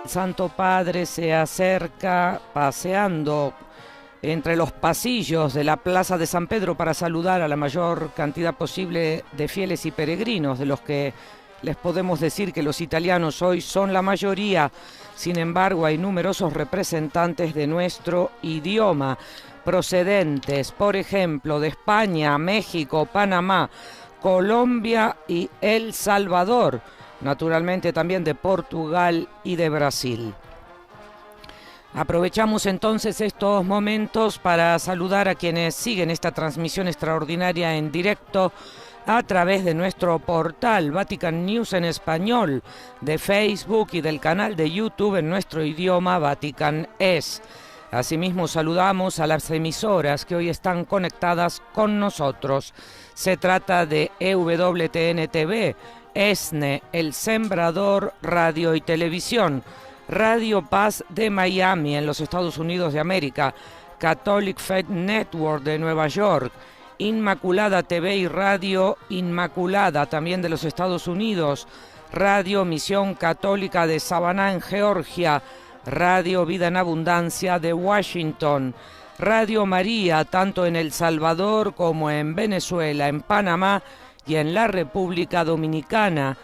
Santo Padre se acerca paseando entre los pasillos de la Plaza de San Pedro para saludar a la mayor cantidad posible de fieles y peregrinos, de los que les podemos decir que los italianos hoy son la mayoría. Sin embargo, hay numerosos representantes de nuestro idioma, procedentes, por ejemplo, de España, México, Panamá, Colombia y El Salvador, naturalmente también de Portugal y de Brasil. Aprovechamos entonces estos momentos para saludar a quienes siguen esta transmisión extraordinaria en directo a través de nuestro portal Vatican News en español, de Facebook y del canal de YouTube en nuestro idioma Vatican Es. Asimismo saludamos a las emisoras que hoy están conectadas con nosotros. Se trata de EWTN TV, ESNE, El Sembrador Radio y Televisión, Radio Paz de Miami en los Estados Unidos de América, Catholic Faith Network de Nueva York, Inmaculada TV y Radio Inmaculada también de los Estados Unidos, Radio Misión Católica de Savannah en Georgia, Radio Vida en Abundancia de Washington, Radio María tanto en El Salvador como en Venezuela, en Panamá y en la República Dominicana,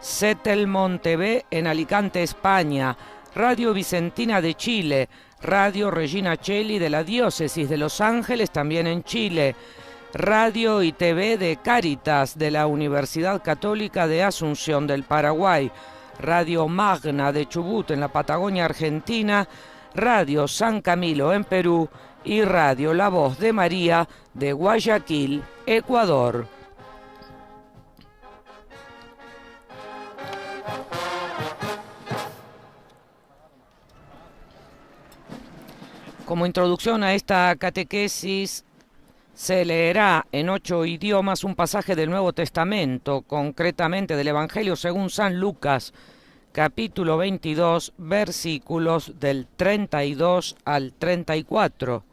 Setelmont TV en Alicante, España, Radio Vicentina de Chile, Radio Regina Coeli de la Diócesis de Los Ángeles también en Chile, Radio y TV de Cáritas de la Universidad Católica de Asunción del Paraguay, Radio Magna de Chubut en la Patagonia Argentina, Radio San Camilo en Perú y Radio La Voz de María de Guayaquil, Ecuador. Como introducción a esta catequesis, se leerá en 8 idiomas un pasaje del Nuevo Testamento, concretamente del Evangelio según San Lucas, capítulo 22, versículos del 32 al 34.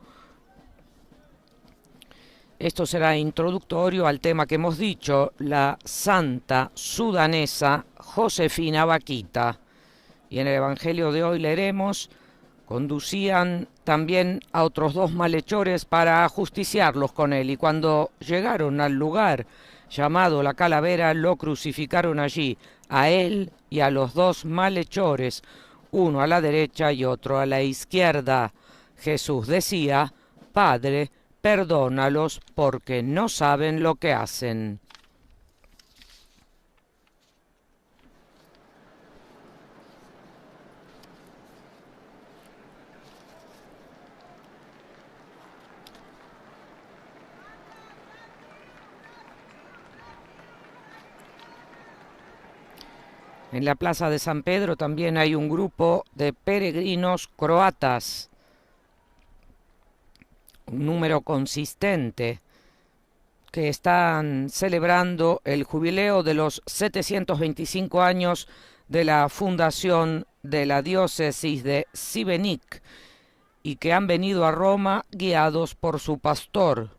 Esto será introductorio al tema que hemos dicho, la santa sudanesa Josefina Bakhita. Y en el Evangelio de hoy leeremos: conducían también a otros 2 malhechores para ajusticiarlos con él, y cuando llegaron al lugar llamado la Calavera, lo crucificaron allí, a él y a los 2 malhechores, uno a la derecha y otro a la izquierda. Jesús decía: Padre, perdónalos porque no saben lo que hacen. En la Plaza de San Pedro también hay un grupo de peregrinos croatas, un número consistente, que están celebrando el jubileo de los 725 años de la fundación de la diócesis de Šibenik y que han venido a Roma guiados por su pastor.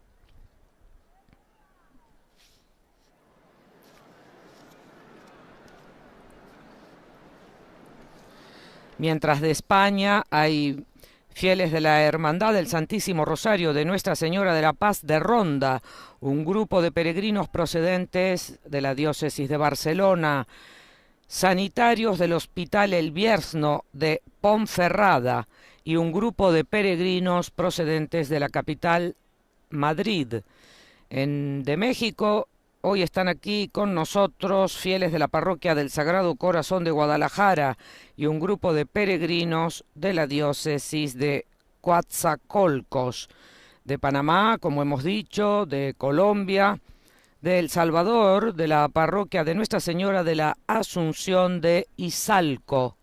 Mientras de España hay fieles de la Hermandad del Santísimo Rosario de Nuestra Señora de la Paz de Ronda, un grupo de peregrinos procedentes de la diócesis de Barcelona, sanitarios del Hospital El Bierzo de Ponferrada y un grupo de peregrinos procedentes de la capital Madrid. De México, hoy están aquí con nosotros fieles de la parroquia del Sagrado Corazón de Guadalajara y un grupo de peregrinos de la diócesis de Coatzacoalcos, de Panamá, como hemos dicho, de Colombia, de El Salvador, de la parroquia de Nuestra Señora de la Asunción de Izalco.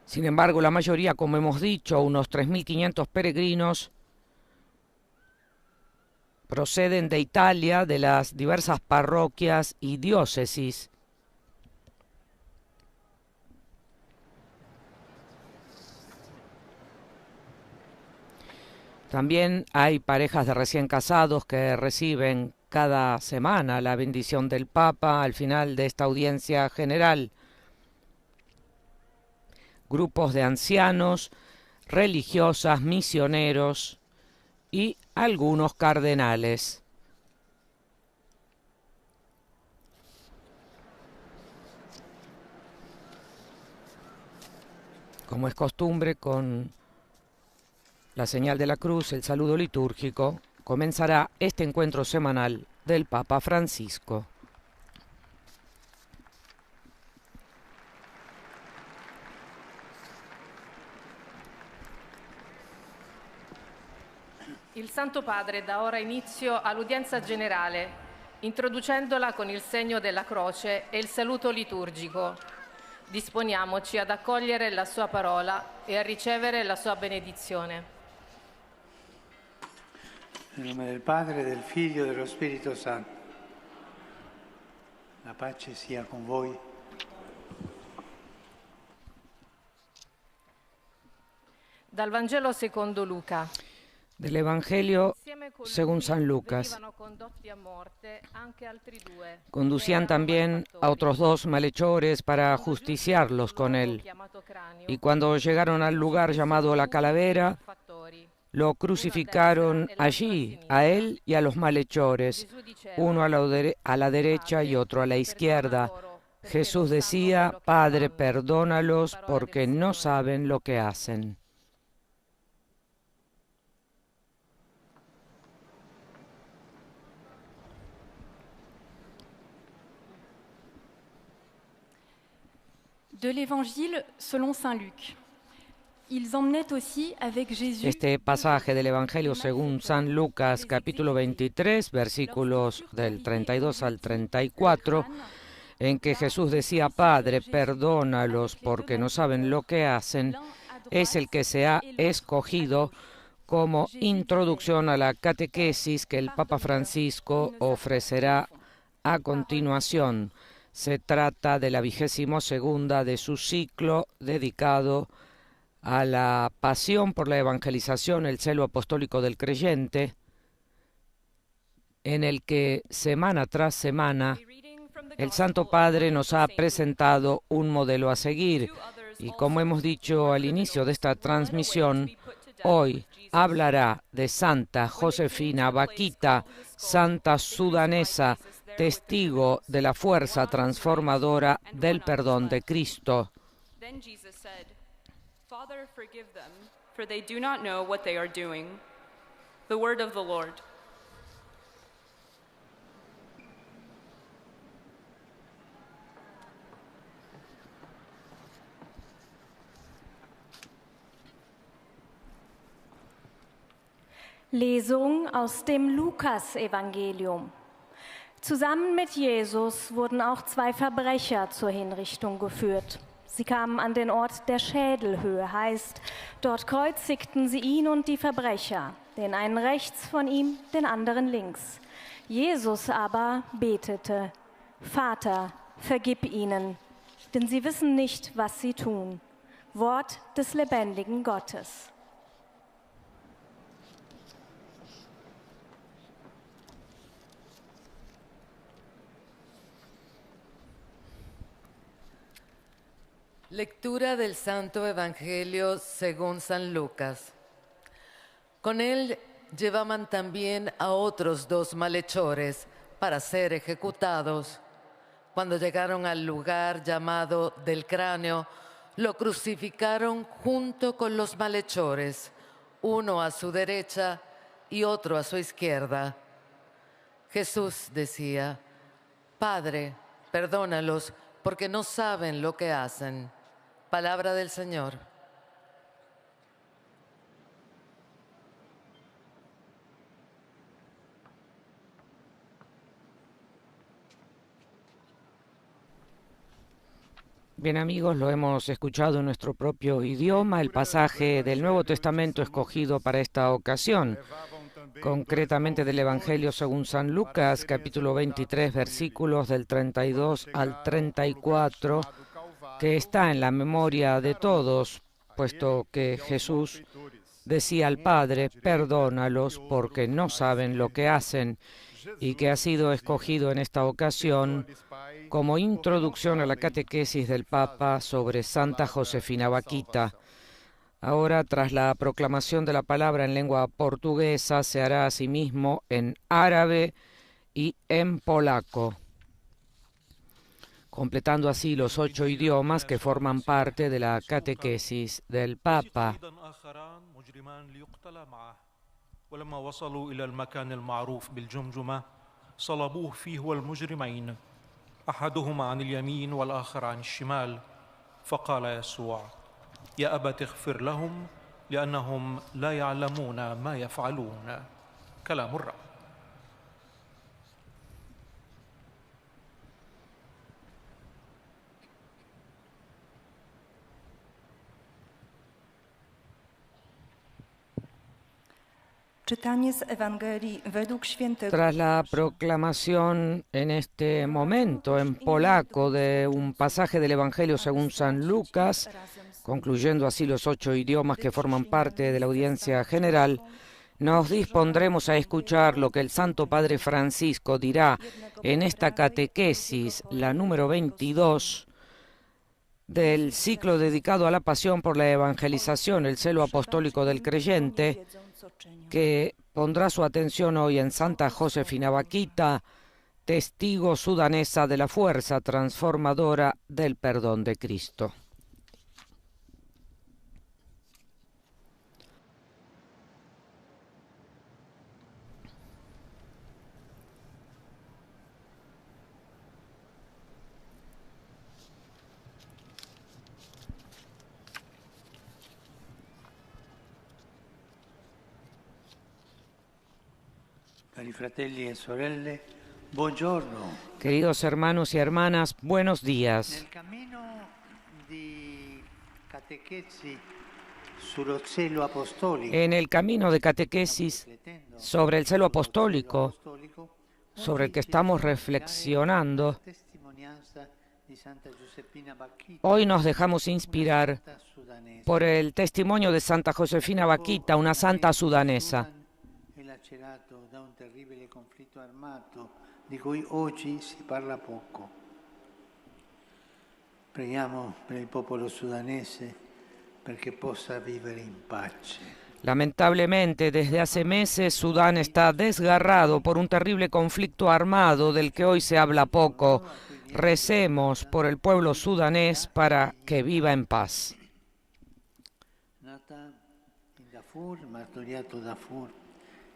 Sin embargo, la mayoría, como hemos dicho, unos 3.500 peregrinos, proceden de Italia, de las diversas parroquias y diócesis. También hay parejas de recién casados que reciben cada semana la bendición del Papa al final de esta audiencia general. Grupos de ancianos, religiosas, misioneros y algunos cardenales. Como es costumbre, con la señal de la cruz, el saludo litúrgico, comenzará este encuentro semanal del Papa Francisco. Il Santo Padre dà ora inizio all'udienza generale, introducendola con il segno della croce e il saluto liturgico. Disponiamoci ad accogliere la sua parola e a ricevere la sua benedizione. Nel nome del Padre, del Figlio e dello Spirito Santo. La pace sia con voi. Dal Vangelo secondo Luca. Del Evangelio según San Lucas. Conducían también a otros 2 malhechores para ajusticiarlos con él. Y cuando llegaron al lugar llamado La Calavera, lo crucificaron allí, a él y a los malhechores, uno a la derecha y otro a la izquierda. Jesús decía: Padre, perdónalos porque no saben lo que hacen. De l'Évangile selon saint Luc. Ils emmenaient aussi avec Jésus. Este pasaje del Evangelio según San Lucas, capítulo 23, versículos del 32 al 34, en que Jesús decía: Padre, perdónalos porque no saben lo que hacen, es el que se ha escogido como introducción a la catequesis que el Papa Francisco ofrecerá a continuación. Se trata de la 22ª de su ciclo dedicado a la pasión por la evangelización, el celo apostólico del creyente, en el que semana tras semana el Santo Padre nos ha presentado un modelo a seguir. Y como hemos dicho al inicio de esta transmisión, hoy hablará de Santa Josefina Bakhita, santa sudanesa, testigo de la fuerza transformadora del perdón de Cristo. Then Jesus said, Father, forgive them, for they do not know what they are doing. The word of the Lord. Lesung aus dem Lukas-Evangelium. Zusammen mit Jesus wurden auch 2 Verbrecher zur Hinrichtung geführt. Sie kamen an den Ort der Schädelhöhe, heißt, dort kreuzigten sie ihn und die Verbrecher, den einen rechts von ihm, den anderen links. Jesus aber betete: Vater, vergib ihnen, denn sie wissen nicht, was sie tun. Wort des lebendigen Gottes. Lectura del Santo Evangelio según San Lucas. Con él llevaban también a otros 2 malhechores para ser ejecutados. Cuando llegaron al lugar llamado del Cráneo, lo crucificaron junto con los malhechores, uno a su derecha y otro a su izquierda. Jesús decía: Padre, perdónalos porque no saben lo que hacen. Palabra del Señor. Bien, amigos, lo hemos escuchado en nuestro propio idioma, el pasaje del Nuevo Testamento escogido para esta ocasión, concretamente del Evangelio según San Lucas, capítulo 23, versículos del 32 al 34, que está en la memoria de todos, puesto que Jesús decía al Padre: perdónalos porque no saben lo que hacen. y que ha sido escogido en esta ocasión como introducción a la catequesis del Papa sobre Santa Josefina Bakhita. Ahora, tras la proclamación de la palabra en lengua portuguesa, se hará asimismo en árabe y en polaco, completando así los 8 idiomas que forman parte de la catequesis del Papa. ولما وصلوا إلى المكان المعروف بالجمجمة صلبوه فيه والمجرمين أحدهما عن اليمين والآخر عن الشمال فقال يسوع يا أبت اغفر لهم لأنهم لا يعلمون ما يفعلون. كلام الرب. Tras la proclamación en este momento en polaco de un pasaje del Evangelio según San Lucas, concluyendo así los 8 idiomas que forman parte de la audiencia general, nos dispondremos a escuchar lo que el Santo Padre Francisco dirá en esta catequesis, la número 22, del ciclo dedicado a la pasión por la evangelización, el celo apostólico del creyente, que pondrá su atención hoy en Santa Josefina Bakhita, testigo sudanesa de la fuerza transformadora del perdón de Cristo. Queridos hermanos y hermanas, buenos días. En el camino de catequesis sobre el celo apostólico, sobre el que estamos reflexionando, hoy nos dejamos inspirar por el testimonio de Santa Josefina Bakhita, una santa sudanesa. Da un terribile conflitto armato di cui oggi si parla poco. Preghiamo per il popolo sudanese perché possa vivere in pace. Lamentablemente, desde hace meses Sudán está desgarrado por un terrible conflicto armado del que hoy se habla poco. Recemos por el pueblo sudanés para que viva en paz. Nata in Darfur, martoriato Darfur.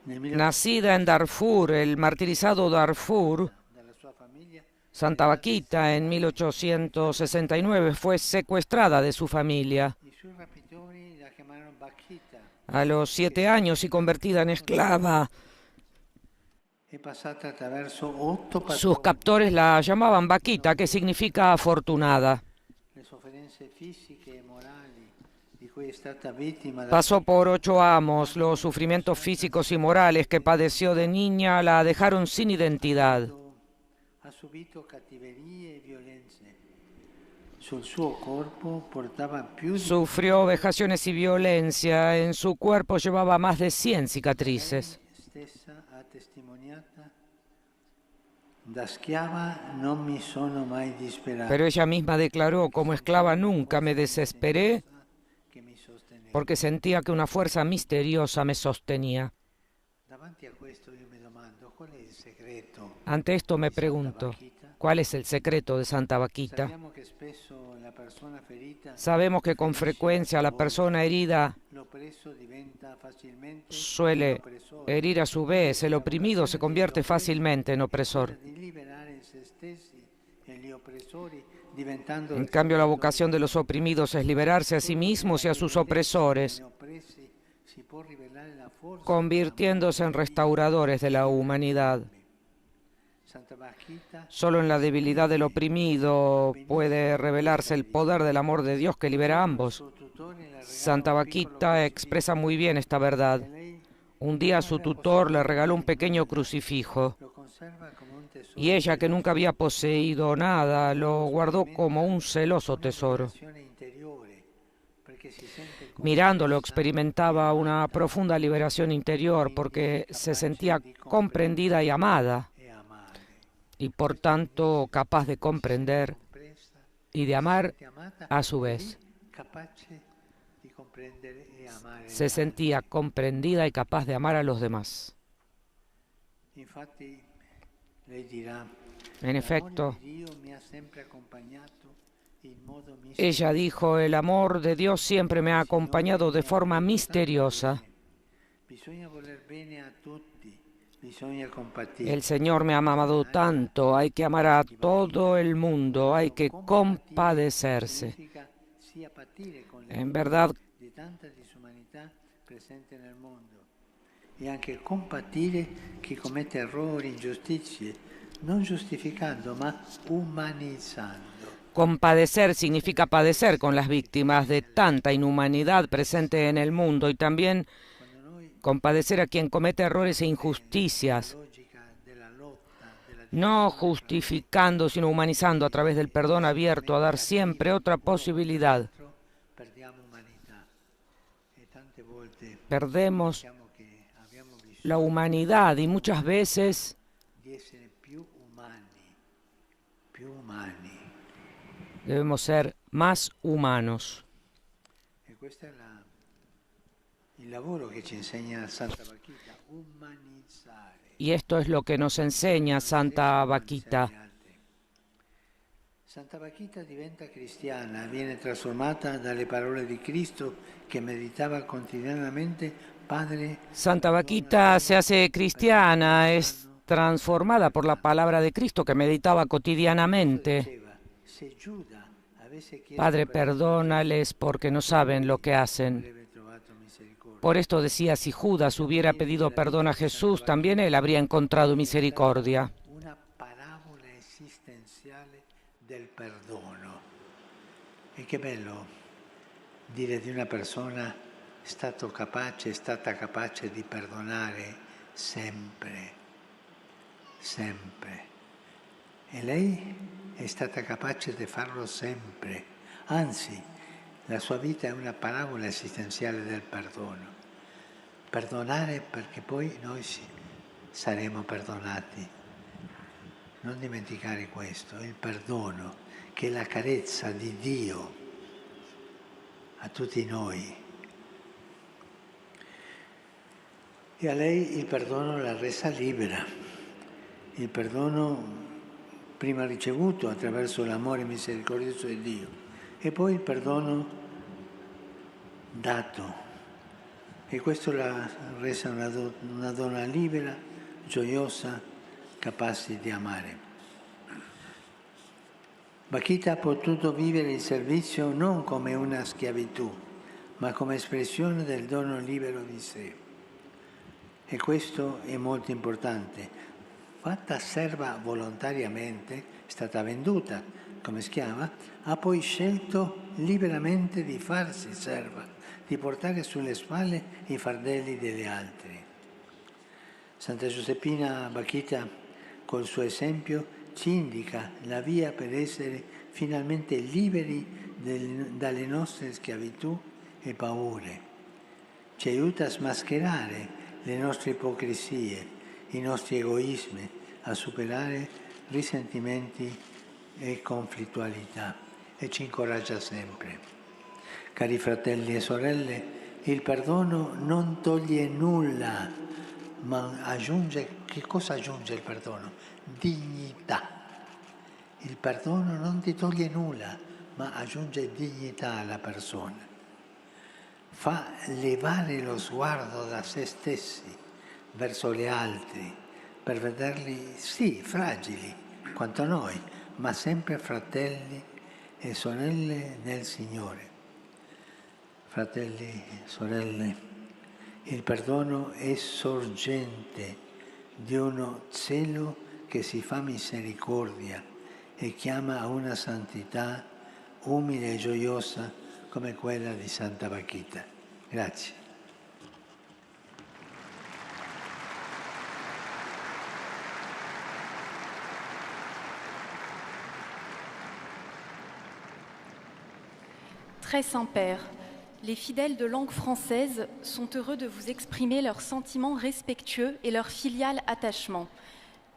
Nacida en Darfur, el martirizado Darfur, Santa Bakhita en 1869 fue secuestrada de su familia. A los 7 años y convertida en esclava, sus captores la llamaban Bakhita, que significa afortunada. Pasó por 8 amos. Los sufrimientos físicos y morales que padeció de niña la dejaron sin identidad. Sufrió vejaciones y violencia. En su cuerpo llevaba más de 100 cicatrices. Pero ella misma declaró: como esclava nunca me desesperé, porque sentía que una fuerza misteriosa me sostenía. Ante esto me pregunto, ¿cuál es el secreto de Santa Bakhita? Sabemos que con frecuencia la persona herida suele herir a su vez. El oprimido se convierte fácilmente en opresor. En cambio, la vocación de los oprimidos es liberarse a sí mismos y a sus opresores, convirtiéndose en restauradores de la humanidad. Solo en la debilidad del oprimido puede revelarse el poder del amor de Dios que libera a ambos. Santa Bakhita expresa muy bien esta verdad. Un día su tutor le regaló un pequeño crucifijo y ella, que nunca había poseído nada, lo guardó como un celoso tesoro. Mirándolo experimentaba una profunda liberación interior porque se sentía comprendida y amada y por tanto capaz de comprender y de amar a su vez. Se sentía comprendida y capaz de amar a los demás. En efecto, ella dijo, el amor de Dios siempre me ha acompañado de forma misteriosa. El Señor me ha amado tanto, hay que amar a todo el mundo, hay que compadecerse. En verdad, e anche compatire chi commette errori, ingiustizie, non giustificando, ma umanizzando. Compadecer significa padecer con las víctimas de tanta inhumanidad presente en el mundo y también compadecer a quien comete errores e injusticias, no justificando, sino humanizando a través del perdón abierto a dar siempre otra posibilidad. Perdemos la humanidad y muchas veces debemos ser más humanos. Y esto es lo que nos enseña Santa Bakhita. Santa Bakhita diventa cristiana, viene trasformata dalle parole di Cristo che meditava quotidianamente, Padre. Santa Bakhita se hace cristiana, es transformada por la palabra de Cristo que meditaba cotidianamente. Padre, perdónales porque no saben lo que hacen. Por esto decía, si Judas hubiera pedido perdón a Jesús, también él habría encontrado misericordia. Una parabola esistenziale del perdono. E che bello dire di una persona è stata capace di perdonare sempre, sempre. E lei è stata capace di farlo sempre. Anzi, la sua vita è una parabola esistenziale del perdono. Perdonare perché poi noi saremo perdonati. Non dimenticare questo, il perdono, che è la carezza di Dio a tutti noi. E a lei il perdono la resa libera. Il perdono prima ricevuto attraverso l'amore misericordioso di Dio e poi il perdono dato. E questo la resa una donna libera, gioiosa, capace di amare. Bakhita ha potuto vivere il servizio non come una schiavitù, ma come espressione del dono libero di sé. E questo è molto importante. Fatta serva volontariamente, è stata venduta come schiava, ha poi scelto liberamente di farsi serva, di portare sulle spalle i fardelli degli altri. Santa Giuseppina Bakhita, col suo esempio, ci indica la via per essere finalmente liberi dalle nostre schiavitù e paure. Ci aiuta a smascherare le nostre ipocrisie, i nostri egoismi, a superare risentimenti e conflittualità e ci incoraggia sempre. Cari fratelli e sorelle, il perdono non toglie nulla, ma aggiunge, che cosa aggiunge il perdono? Dignità. Il perdono non ti toglie nulla, ma aggiunge dignità alla persona. Fa levare lo sguardo da se stessi verso gli altri, per vederli, sì, fragili, quanto noi, ma sempre fratelli e sorelle nel Signore. Fratelli e sorelle, il perdono è sorgente di uno cielo che si fa misericordia e chiama a una santità umile e gioiosa come quella di Santa Bakhita. Grazie. Très Saint-Père, les fidèles de langue française sont heureux de vous exprimer leurs sentiments respectueux et leur filial attachement.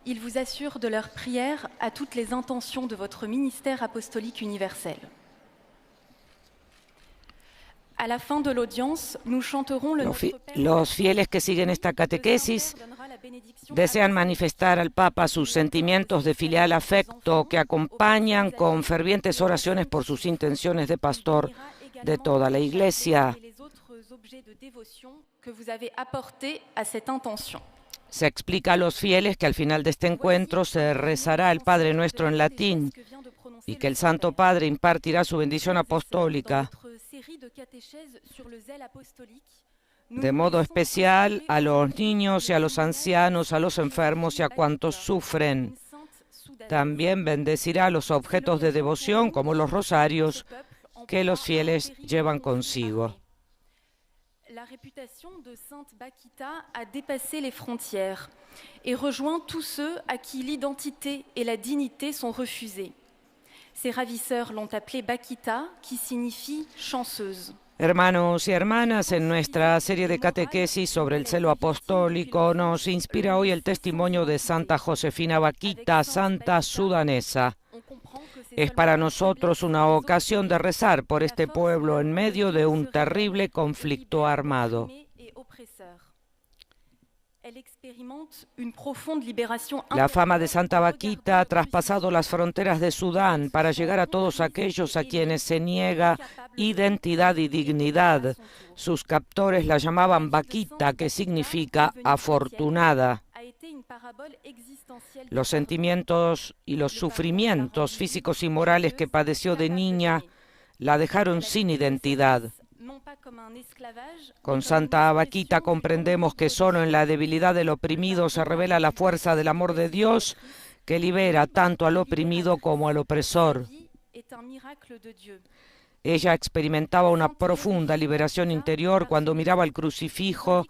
Ils vous assurent de leur prière à toutes les intentions de votre ministère apostolique universel. A la fin de l'audience, nous chanterons le Notre Père. Los fieles que siguen esta catequesis desean manifestar al Papa sus sentimientos de filial afecto que acompañan con fervientes oraciones por sus intenciones de pastor de toda la Iglesia. Se explica a los fieles que al final de este encuentro se rezará el Padre Nuestro en latín y que el Santo Padre impartirá su bendición apostólica, de modo especial a los niños y a los ancianos, a los enfermos y a cuantos sufren. También bendecirá los objetos de devoción, como los rosarios, que los fieles llevan consigo. La réputation de Sainte Bakita a dépassé les frontières et rejoint tous ceux à qui l'identité et la dignité sont refusées. Ses ravisseurs l'ont appelée Bakita, qui signifie chanceuse. Hermanos y hermanas, en nuestra serie de catequesis sobre el celo apostólico nos inspira hoy el testimonio de Santa Josefina Bakita, santa sudanesa. Es para nosotros una ocasión de rezar por este pueblo en medio de un terrible conflicto armado. La fama de Santa Bakita ha traspasado las fronteras de Sudán para llegar a todos aquellos a quienes se niega identidad y dignidad. Sus captores la llamaban Bakita, que significa afortunada. Los sentimientos y los sufrimientos físicos y morales que padeció de niña la dejaron sin identidad. Con Santa Bakita comprendemos que solo en la debilidad del oprimido se revela la fuerza del amor de Dios, que libera tanto al oprimido como al opresor. Ella experimentaba una profunda liberación interior cuando miraba el crucifijo,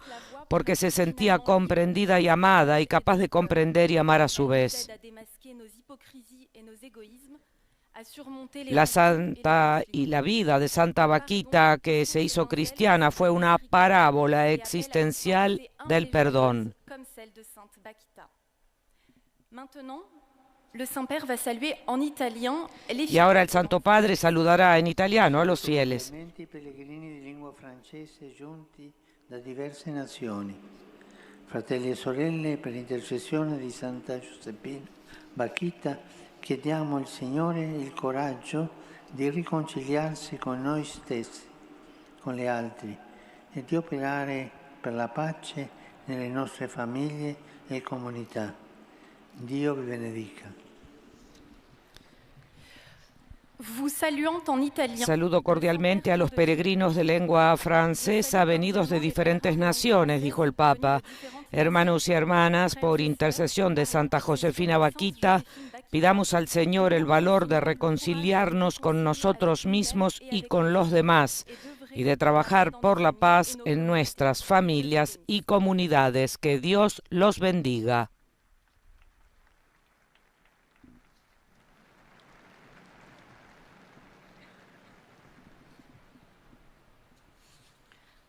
porque se sentía comprendida y amada y capaz de comprender y amar a su vez. La santa y la vida de Santa Bakita, que se hizo cristiana, fue una parábola existencial del perdón. Y ahora el Santo Padre saludará en italiano a los fieles. Da diverse nazioni, fratelli e sorelle, per intercessione di Santa Giuseppina Bakita, chiediamo al Signore il coraggio di riconciliarsi con noi stessi, con gli altri, e di operare per la pace nelle nostre famiglie e comunità. Dio vi benedica. Saludo cordialmente a los peregrinos de lengua francesa venidos de diferentes naciones, dijo el Papa. Hermanos y hermanas, por intercesión de Santa Josefina Bakita, pidamos al Señor el valor de reconciliarnos con nosotros mismos y con los demás, y de trabajar por la paz en nuestras familias y comunidades. Que Dios los bendiga.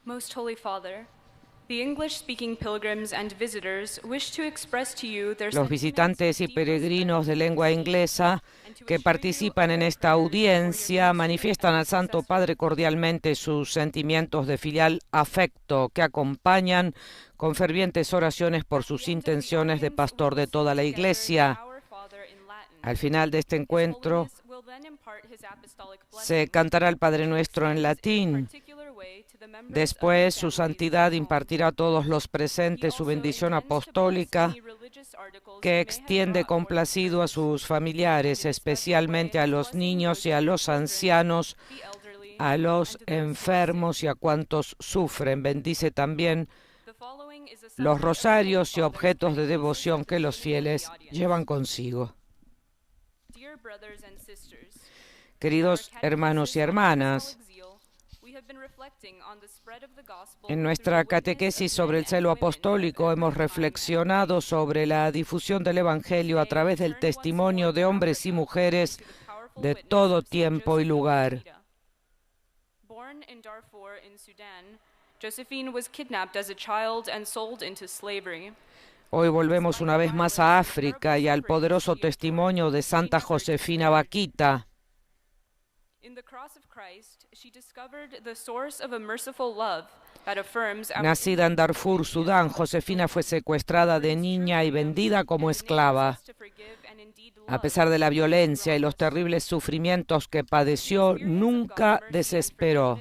Most Holy Father, the English-speaking pilgrims and visitors wish to express to you their Los visitantes y peregrinos de lengua inglesa que participan en esta audiencia manifiestan al Santo Padre cordialmente sus sentimientos de filial afecto que acompañan con fervientes oraciones por sus intenciones de pastor de toda la Iglesia. Al final de este encuentro se cantará el Padre Nuestro en latín. Después, su santidad impartirá a todos los presentes su bendición apostólica, que extiende complacido a sus familiares, especialmente a los niños y a los ancianos, a los enfermos y a cuantos sufren. Bendice también los rosarios y objetos de devoción que los fieles llevan consigo. Queridos hermanos y hermanas, en nuestra catequesis sobre el celo apostólico hemos reflexionado sobre la difusión del Evangelio a través del testimonio de hombres y mujeres de todo tiempo y lugar. Born in Darfur in Sudan, Josephine was kidnapped as a child and sold into slavery. Hoy volvemos una vez más a África y al poderoso testimonio de Santa Josefina Bakhita. In the cross of Christ, she discovered the source of a merciful love that affirms our Nacida en Darfur, Sudán, Josefina fue secuestrada de niña y vendida como esclava. A pesar de la violencia y los terribles sufrimientos que padeció, nunca desesperó.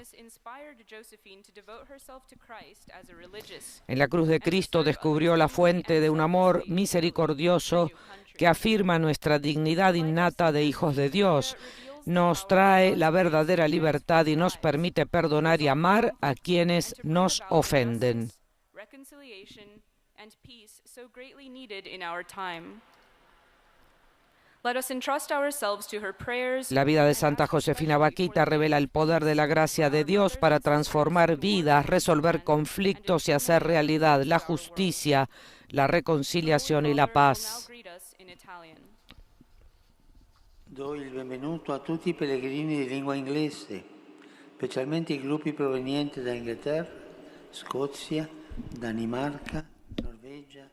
En la cruz de Cristo descubrió la fuente de un amor misericordioso que afirma nuestra dignidad innata de hijos de Dios, nos trae la verdadera libertad y nos permite perdonar y amar a quienes nos ofenden. La vida de Santa Josefina Bakhita revela el poder de la gracia de Dios para transformar vidas, resolver conflictos y hacer realidad la justicia, la reconciliación y la paz. Do il benvenuto a tutti i pellegrini di lingua inglese, specialmente i gruppi provenienti da Inghilterra, Scozia, Danimarca, Norvegia,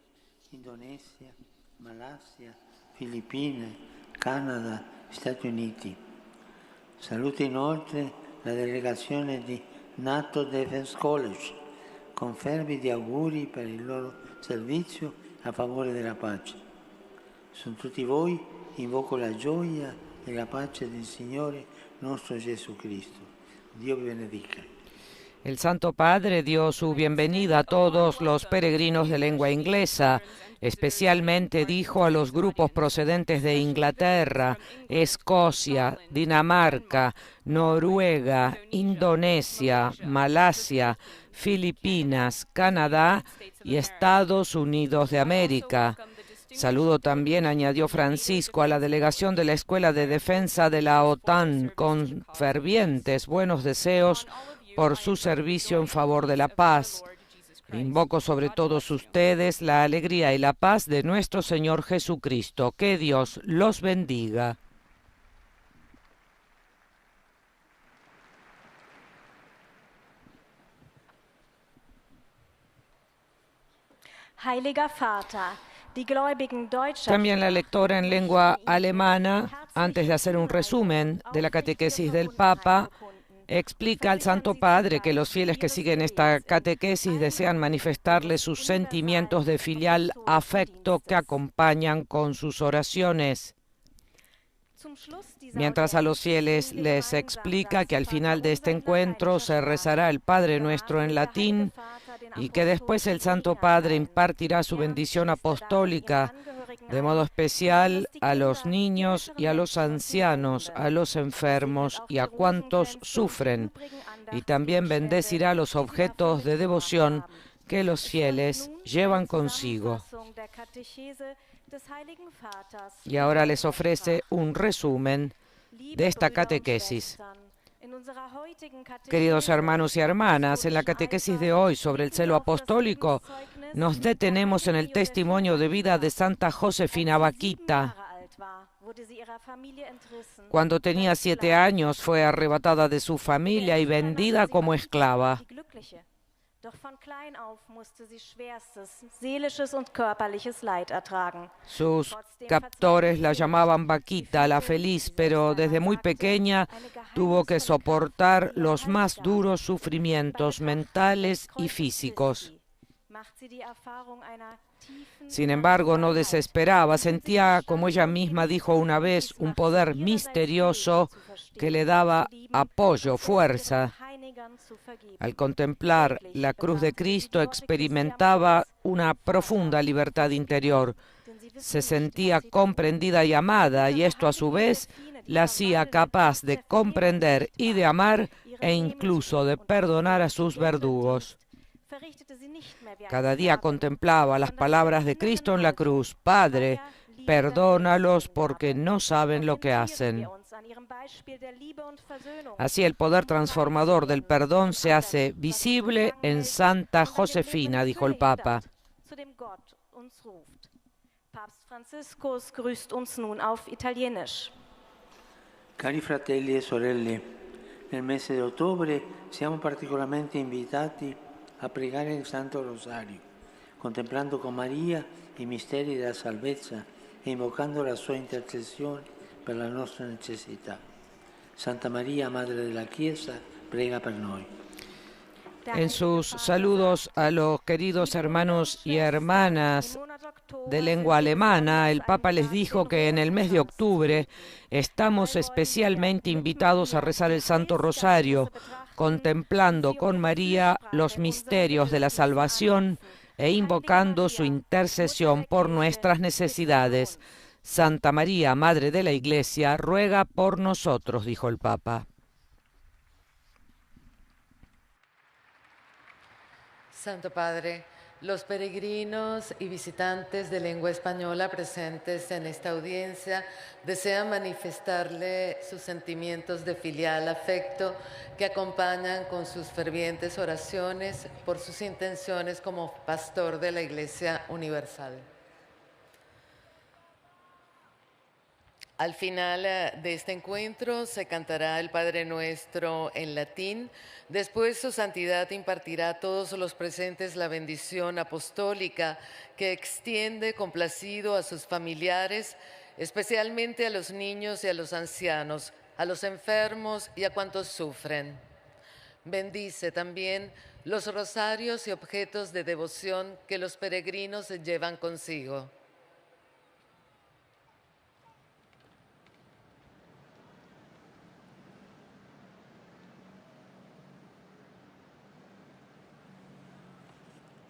Indonesia, Malaysia, Filippine, Canada, Stati Uniti. Saluto inoltre la delegazione di NATO Defense College, con fervidi auguri per il loro servizio a favore della pace. Su tutti voi invoco la gioia e la pace del Signore nostro Gesù Cristo. Dio vi benedica. El Santo Padre dio su bienvenida a todos los peregrinos de lengua inglesa. Especialmente dijo a los grupos procedentes de Inglaterra, Escocia, Dinamarca, Noruega, Indonesia, Malasia, Filipinas, Canadá y Estados Unidos de América. Saludo también, añadió Francisco, a la delegación de la Escuela de Defensa de la OTAN, con fervientes buenos deseos por su servicio en favor de la paz. Invoco sobre todos ustedes la alegría y la paz de nuestro Señor Jesucristo. Que Dios los bendiga. Heiliger Vater, die Gläubigen deutscher También la lectora en lengua alemana, antes de hacer un resumen de la catequesis del Papa, explica al Santo Padre que los fieles que siguen esta catequesis desean manifestarle sus sentimientos de filial afecto que acompañan con sus oraciones. Mientras a los fieles les explica que al final de este encuentro se rezará el Padre Nuestro en latín y que después el Santo Padre impartirá su bendición apostólica, de modo especial a los niños y a los ancianos, a los enfermos y a cuantos sufren, y también bendecirá los objetos de devoción que los fieles llevan consigo. Y ahora les ofrece un resumen de esta catequesis. Queridos hermanos y hermanas, en la catequesis de hoy sobre el celo apostólico nos detenemos en el testimonio de vida de Santa Josefina Bakhita. Cuando tenía 7 años fue arrebatada de su familia y vendida como esclava. Sus captores la llamaban Bakhita, la feliz, pero desde muy pequeña tuvo que soportar los más duros sufrimientos mentales y físicos. Sin embargo, no desesperaba, sentía, como ella misma dijo una vez, un poder misterioso que le daba apoyo, fuerza. Al contemplar la cruz de Cristo experimentaba una profunda libertad interior. Se sentía comprendida y amada, y esto a su vez la hacía capaz de comprender y de amar e incluso de perdonar a sus verdugos. Cada día contemplaba las palabras de Cristo en la cruz: Padre, perdónalos porque no saben lo que hacen. Así el poder transformador del perdón se hace visible en Santa Josefina, dijo el Papa. Cari fratelli e sorelle, Nel mese di ottobre siamo particolarmente invitati a pregare il Santo Rosario, contemplando con Maria i misteri della salvezza e invocando la sua intercessione per la nostra necessità. Santa Maria, Madre della Chiesa, prega per noi. En sus saludos a los queridos hermanos y hermanas de lengua alemana, el Papa les dijo que en el mes de octubre estamos especialmente invitados a rezar el Santo Rosario, contemplando con María los misterios de la salvación e invocando su intercesión por nuestras necesidades. Santa María, Madre de la Iglesia, ruega por nosotros, dijo el Papa. Santo Padre, los peregrinos y visitantes de lengua española presentes en esta audiencia desean manifestarle sus sentimientos de filial afecto que acompañan con sus fervientes oraciones por sus intenciones como pastor de la Iglesia Universal. Al final de este encuentro se cantará el Padre Nuestro en latín. Después su santidad impartirá a todos los presentes la bendición apostólica que extiende complacido a sus familiares, especialmente a los niños y a los ancianos, a los enfermos y a cuantos sufren. Bendice también los rosarios y objetos de devoción que los peregrinos llevan consigo.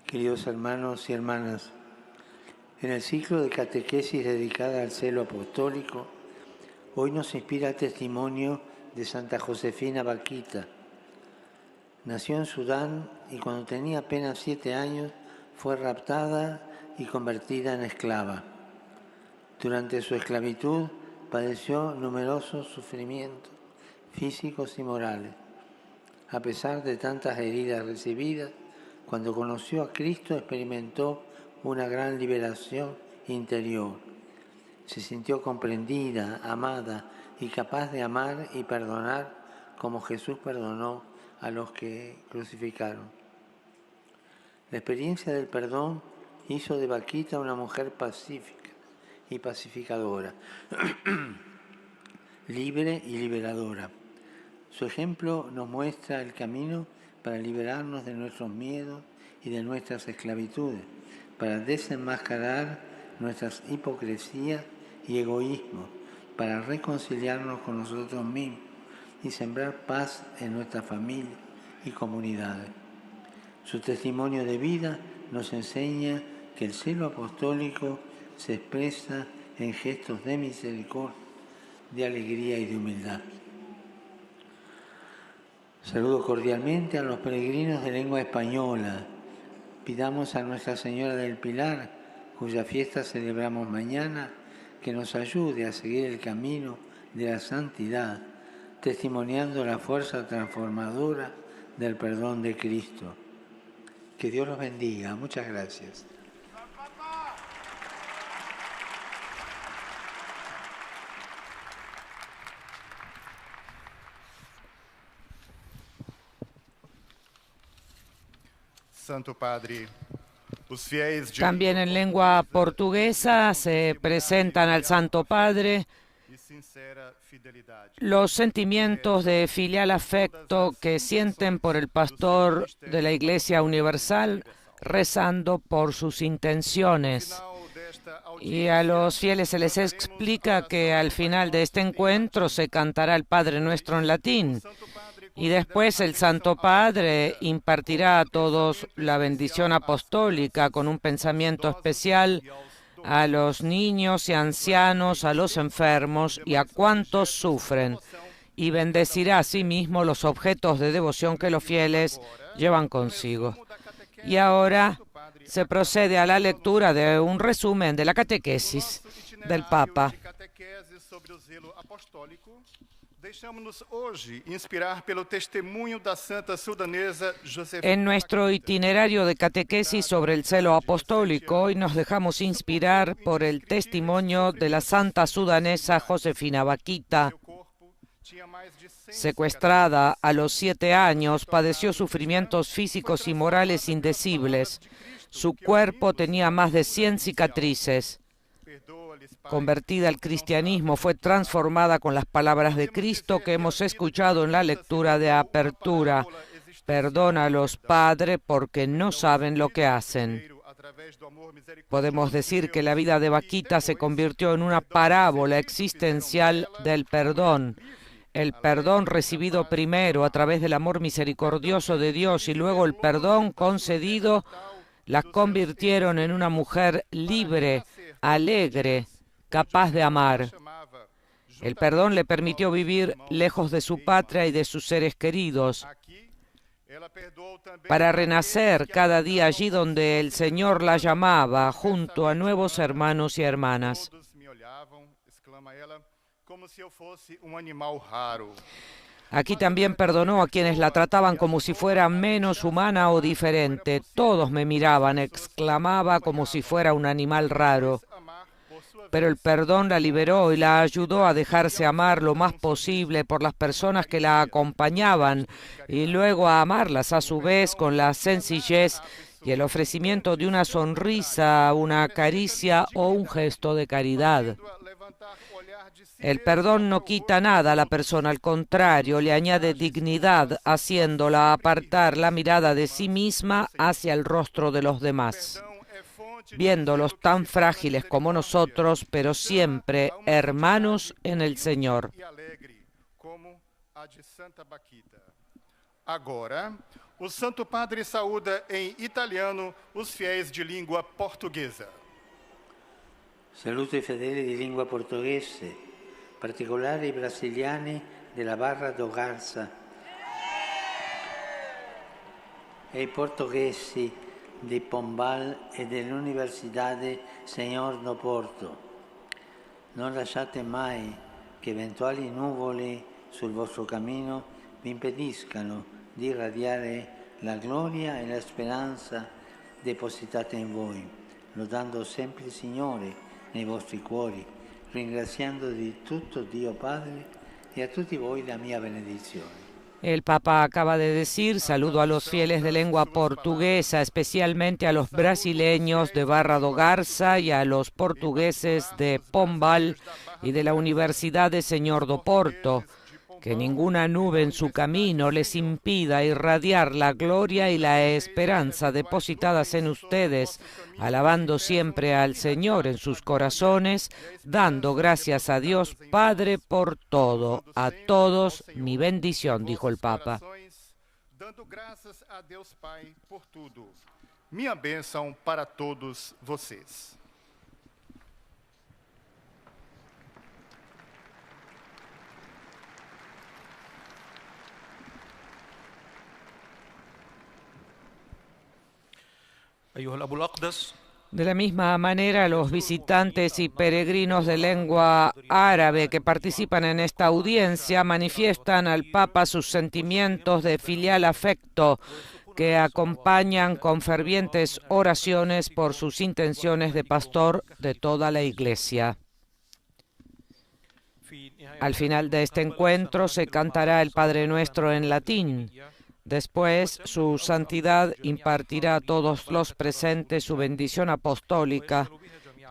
Queridos hermanos y hermanas, en el ciclo de catequesis dedicada al celo apostólico, hoy nos inspira el testimonio de Santa Josefina Bakhita. Nació en Sudán y cuando tenía apenas 7 años fue raptada y convertida en esclava. Durante su esclavitud padeció numerosos sufrimientos físicos y morales. A pesar de tantas heridas recibidas, cuando conoció a Cristo experimentó una gran liberación interior. Se sintió comprendida, amada y capaz de amar y perdonar como Jesús perdonó a los que crucificaron. La experiencia del perdón hizo de Bakhita una mujer pacífica y pacificadora, libre y liberadora. Su ejemplo nos muestra el camino para liberarnos de nuestros miedos y de nuestras esclavitudes, para desenmascarar nuestras hipocresías y egoísmos, para reconciliarnos con nosotros mismos y sembrar paz en nuestra familia y comunidades. Su testimonio de vida nos enseña que el celo apostólico se expresa en gestos de misericordia, de alegría y de humildad. Saludo cordialmente a los peregrinos de lengua española. Pidamos a Nuestra Señora del Pilar, cuya fiesta celebramos mañana, que nos ayude a seguir el camino de la santidad, testimoniando la fuerza transformadora del perdón de Cristo. Que Dios los bendiga. Muchas gracias. Santo Padre, os fiéis de... También en lengua portuguesa se presentan al Santo Padre los sentimientos de filial afecto que sienten por el pastor de la Iglesia Universal, rezando por sus intenciones. Y a los fieles se les explica que al final de este encuentro se cantará el Padre Nuestro en latín. Y después el Santo Padre impartirá a todos la bendición apostólica con un pensamiento especial a los niños y ancianos, a los enfermos y a cuantos sufren, y bendecirá asimismo los objetos de devoción que los fieles llevan consigo. Y ahora se procede a la lectura de un resumen de la catequesis del Papa. En nuestro itinerario de catequesis sobre el celo apostólico, hoy nos dejamos inspirar por el testimonio de la santa sudanesa Josefina Bakhita, Secuestrada a los 7 años, padeció sufrimientos físicos y morales indecibles. Su cuerpo tenía más de 100 cicatrices. Convertida al cristianismo, fue transformada con las palabras de Cristo que hemos escuchado en la lectura de apertura. Perdónalos, Padre, porque no saben lo que hacen. Podemos decir que la vida de Vaquita se convirtió en una parábola existencial del perdón. El perdón recibido primero a través del amor misericordioso de Dios y luego el perdón concedido la convirtieron en una mujer libre, alegre, capaz de amar. El perdón le permitió vivir lejos de su patria y de sus seres queridos, para renacer cada día allí donde el Señor la llamaba, junto a nuevos hermanos y hermanas. Aquí también perdonó a quienes la trataban como si fuera menos humana o diferente. Todos me miraban, exclamaba, como si fuera un animal raro. Pero el perdón la liberó y la ayudó a dejarse amar lo más posible por las personas que la acompañaban y luego a amarlas a su vez con la sencillez y el ofrecimiento de una sonrisa, una caricia o un gesto de caridad. El perdón no quita nada a la persona, al contrario, le añade dignidad, haciéndola apartar la mirada de sí misma hacia el rostro de los demás, viéndolos tan frágiles como nosotros, pero siempre hermanos en el Señor. Agora, o Santo Padre saúda em italiano os fiéis de língua portuguesa. Saluto i fedeli di lingua portoghese, particolari i brasiliani della Barra do Garça e i portoghesi di Pombal e dell'Università Senhor do Porto. Non lasciate mai che eventuali nuvole sul vostro cammino vi impediscano di irradiare la gloria e la speranza depositate in voi, lodando sempre il Signore nei vostri cuori, ringraziando di tutto Dio Padre e a tutti voi la mia benedizione. El Papa acaba de decir: saludo a los fieles de lengua portuguesa, especialmente a los brasileños de Barra do Garça y a los portugueses de Pombal y de la Universidad de Senhor do Porto. Que ninguna nube en su camino les impida irradiar la gloria y la esperanza depositadas en ustedes, alabando siempre al Señor en sus corazones, dando gracias a Dios Padre por todo. A todos mi bendición, dijo el Papa. Dando graças a Deus Pai por tudo. Minha bênção para todos vocês. De la misma manera, los visitantes y peregrinos de lengua árabe que participan en esta audiencia manifiestan al Papa sus sentimientos de filial afecto que acompañan con fervientes oraciones por sus intenciones de pastor de toda la Iglesia. Al final de este encuentro se cantará el Padre Nuestro en latín. Después, su santidad impartirá a todos los presentes su bendición apostólica,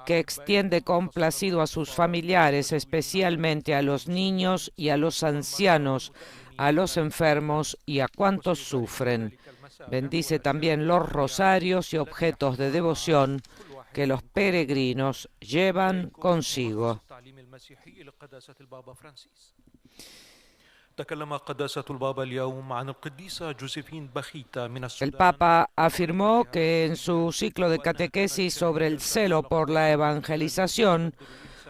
que extiende complacido a sus familiares, especialmente a los niños y a los ancianos, a los enfermos y a cuantos sufren. Bendice también los rosarios y objetos de devoción que los peregrinos llevan consigo. El Papa afirmó que en su ciclo de catequesis sobre el celo por la evangelización,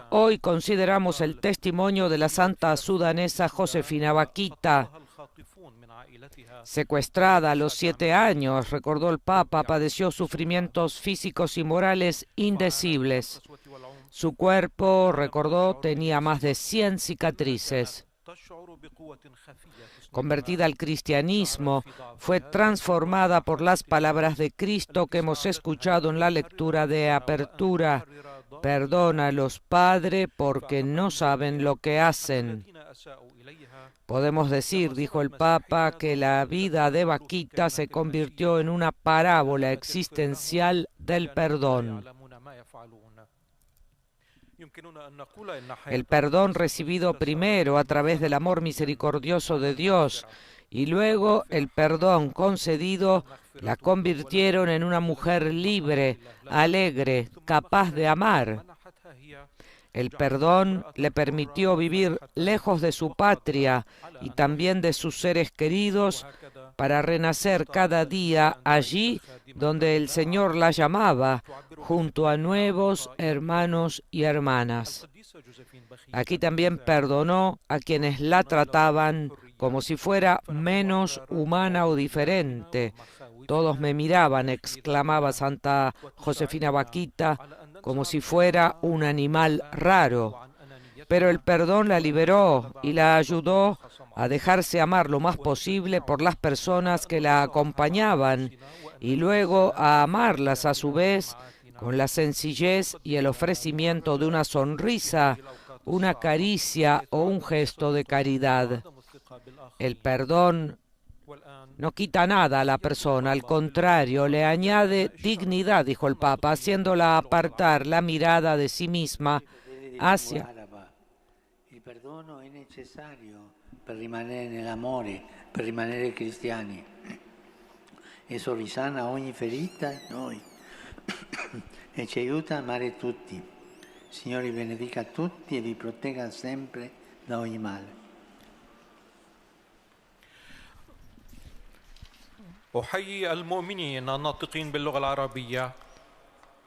hoy consideramos el testimonio de la santa sudanesa Josefina Vaquita. Secuestrada a los 7 años, recordó el Papa, padeció sufrimientos físicos y morales indecibles. Su cuerpo, recordó, tenía más de 100 cicatrices. Convertida al cristianismo, fue transformada por las palabras de Cristo que hemos escuchado en la lectura de apertura. Perdónalos, Padre, porque no saben lo que hacen. Podemos decir, dijo el Papa, que la vida de Vaquita se convirtió en una parábola existencial del perdón. El perdón recibido primero a través del amor misericordioso de Dios y luego el perdón concedido la convirtieron en una mujer libre, alegre, capaz de amar. El perdón le permitió vivir lejos de su patria y también de sus seres queridos para renacer cada día allí donde el Señor la llamaba, junto a nuevos hermanos y hermanas. Aquí también perdonó a quienes la trataban como si fuera menos humana o diferente. Todos me miraban, exclamaba Santa Josefina Vaquita, como si fuera un animal raro. Pero el perdón la liberó y la ayudó a dejarse amar lo más posible por las personas que la acompañaban y luego a amarlas a su vez con la sencillez y el ofrecimiento de una sonrisa, una caricia o un gesto de caridad. El perdón no quita nada a la persona, al contrario, le añade dignidad, dijo el Papa, haciéndola apartar la mirada de sí misma hacia... Il perdono è necessario per rimanere nell'amore, per rimanere cristiani. Esso risana ogni ferita in noi e ci aiuta a amare tutti. Signore vi benedica tutti e vi protegga sempre da ogni male. أحيي المؤمنين الناطقين باللغة العربية.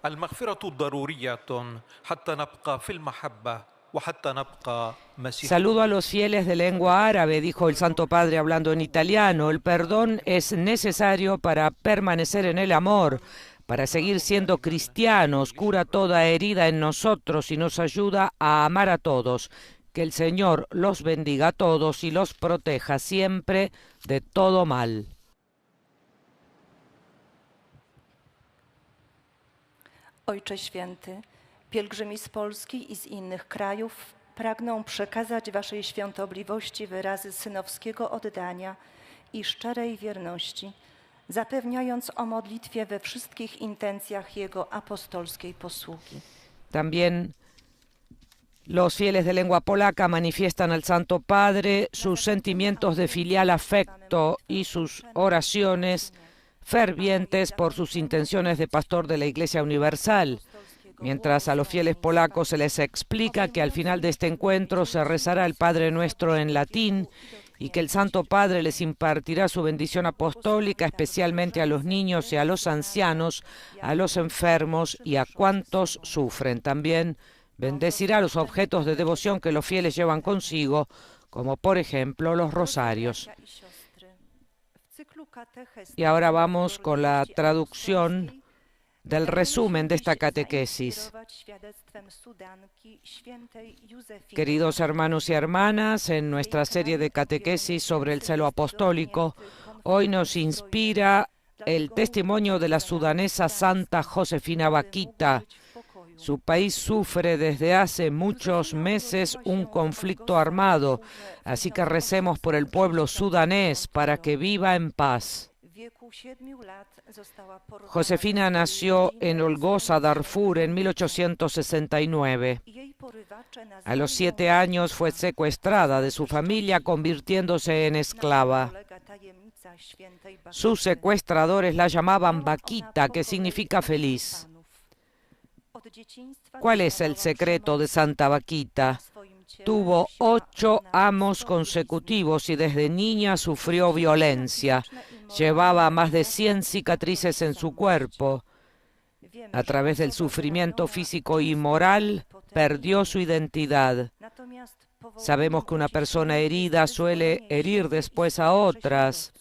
المغفرة ضرورية حتى نبقى في المحبة وحتى نبقى مسيحيين. Saludo a los fieles de lengua árabe, dijo el Santo Padre hablando en italiano. El perdón es necesario para permanecer en el amor, para seguir siendo cristianos, cura toda herida en nosotros y nos ayuda a amar a todos. Que el Señor los bendiga a todos y los proteja siempre de todo mal. Ojcze Święty, pielgrzymi z Polski i z innych krajów pragną przekazać Waszej świątobliwości wyrazy synowskiego oddania i szczerej wierności, zapewniając o modlitwie we wszystkich intencjach Jego apostolskiej posługi. También los fieles de lengua polaca manifiestan al Santo Padre sus sentimientos de filial afecto y sus oraciones fervientes por sus intenciones de pastor de la Iglesia Universal, mientras a los fieles polacos se les explica que al final de este encuentro se rezará el Padre Nuestro en latín y que el Santo Padre les impartirá su bendición apostólica, especialmente a los niños y a los ancianos, a los enfermos y a cuantos sufren. También bendecirá los objetos de devoción que los fieles llevan consigo, como por ejemplo los rosarios. Y ahora vamos con la traducción del resumen de esta catequesis. Queridos hermanos y hermanas, en nuestra serie de catequesis sobre el celo apostólico, hoy nos inspira el testimonio de la sudanesa Santa Josefina Vaquita. Su país sufre desde hace muchos meses un conflicto armado, así que recemos por el pueblo sudanés para que viva en paz. Josefina nació en Olgoza, Darfur, en 1869. A los 7 años fue secuestrada de su familia, convirtiéndose en esclava. Sus secuestradores la llamaban Vaquita, que significa feliz. ¿Cuál es el secreto de Santa Vaquita? Tuvo 8 amos consecutivos y desde niña sufrió violencia. Llevaba más de 100 cicatrices en su cuerpo. A través del sufrimiento físico y moral, perdió su identidad. Sabemos que una persona herida suele herir después a otras.